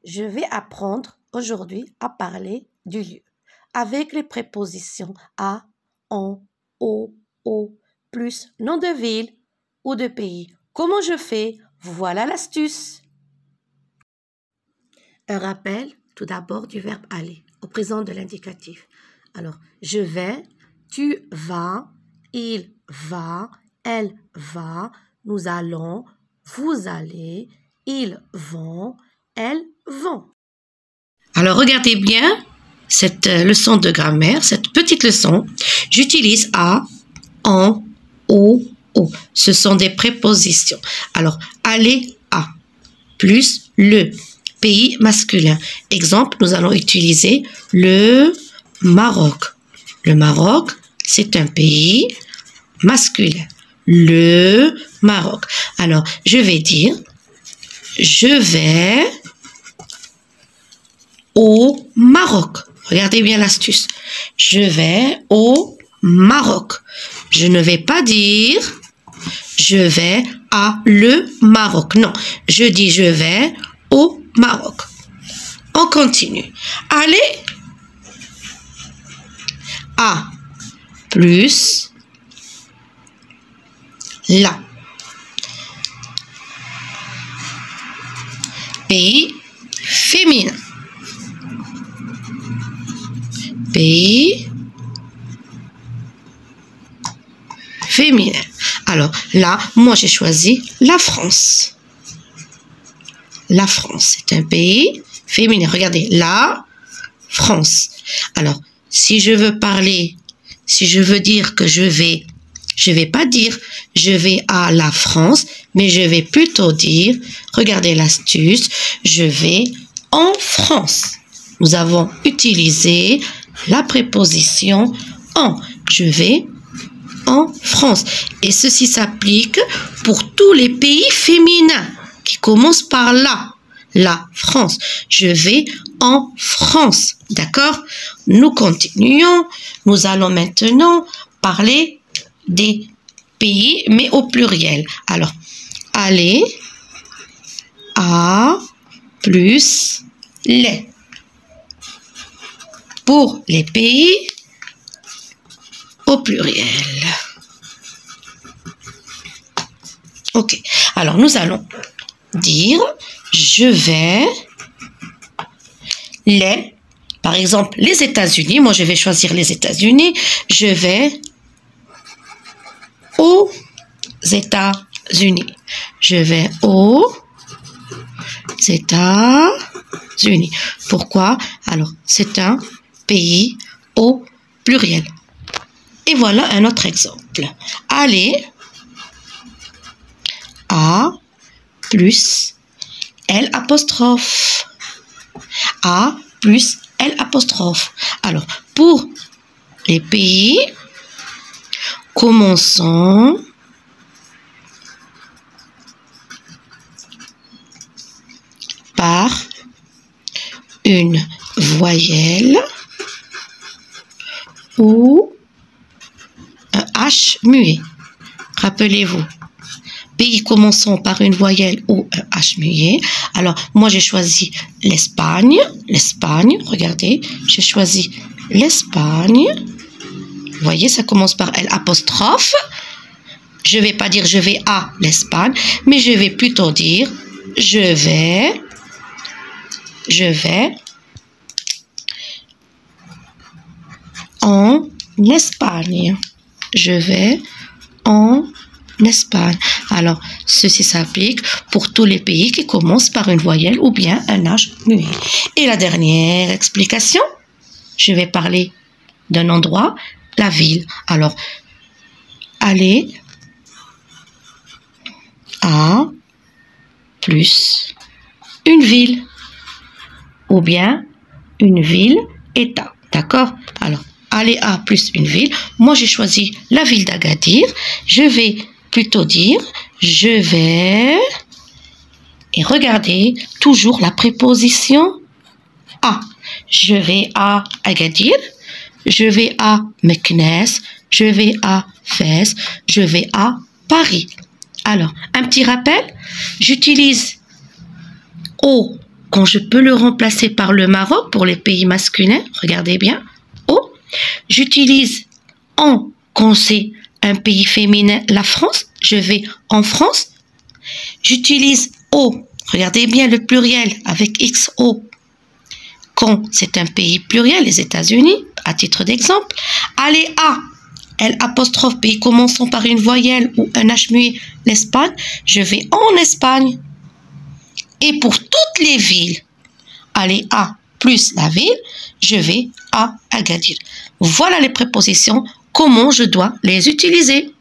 je vais apprendre aujourd'hui à parler du lieu avec les prépositions à, en, au, plus nom de ville ou de pays. Comment je fais? Voilà l'astuce. Un rappel tout d'abord du verbe aller au présent de l'indicatif. Alors, je vais, tu vas, il va, elle va, nous allons, vous allez, ils vont, elles vont. Alors, regardez bien cette leçon de grammaire, cette petite leçon. J'utilise à, en, au. Ce sont des prépositions. Alors, aller à, plus le pays masculin. Exemple, nous allons utiliser le Maroc. Le Maroc, c'est un pays masculin. Le Maroc. Alors, je vais dire, je vais au Maroc. Regardez bien l'astuce. Je vais au Maroc. Je ne vais pas dire, je vais à le Maroc. Non, je dis je vais au Maroc. On continue. Aller à plus la. Pays féminin. Pays féminin. Alors là, moi j'ai choisi la France. La France, c'est un pays féminin. Regardez, la France. Alors, si je veux parler, si je veux dire que je vais pas dire je vais à la France, mais je vais plutôt dire, regardez l'astuce, je vais en France. Nous avons utilisé la préposition en. Je vais en France. Et ceci s'applique pour tous les pays féminins qui commencent par la France. Je vais en France. D'accord? Nous continuons. Nous allons maintenant parler des pays, mais au pluriel. Alors, aller à plus les. Pour les pays au pluriel. Ok. Alors, nous allons dire je vais les, par exemple, les États-Unis. Moi, je vais choisir les États-Unis. Je vais aux États-Unis. Je vais aux États-Unis. Pourquoi? Alors, c'est un pays au pluriel. Et voilà un autre exemple. Aller à plus L apostrophe. A plus L apostrophe. Alors, pour les pays, commençons par une voyelle ou un H muet. Rappelez-vous. Pays commençant par une voyelle ou un H muet. Alors, moi, j'ai choisi l'Espagne. L'Espagne, regardez, j'ai choisi l'Espagne. Vous voyez, ça commence par L apostrophe. Je ne vais pas dire je vais à l'Espagne, mais je vais plutôt dire je vais en Espagne. Je vais en Espagne. Alors, ceci s'applique pour tous les pays qui commencent par une voyelle ou bien un H muet. Et la dernière explication, je vais parler d'un endroit, la ville. Alors, aller à plus une ville ou bien une ville-état. D'accord? Alors, aller à plus une ville. Moi, j'ai choisi la ville d'Agadir. Je vais plutôt dire je vais, et regardez toujours la préposition à. Je vais à Agadir, je vais à Meknès, je vais à Fès, je vais à Paris. Alors, un petit rappel, j'utilise au quand je peux le remplacer par le Maroc pour les pays masculins, regardez bien, O, j'utilise en quand c'est un pays féminin, la France, je vais en France, j'utilise O, regardez bien le pluriel avec XO, quand c'est un pays pluriel, les États-Unis, à titre d'exemple, allez A, L apostrophe, pays commençant par une voyelle ou un H muet, l'Espagne, je vais en Espagne. Et pour toutes les villes, allez A plus la ville, je vais à Agadir. Voilà les prépositions, comment je dois les utiliser.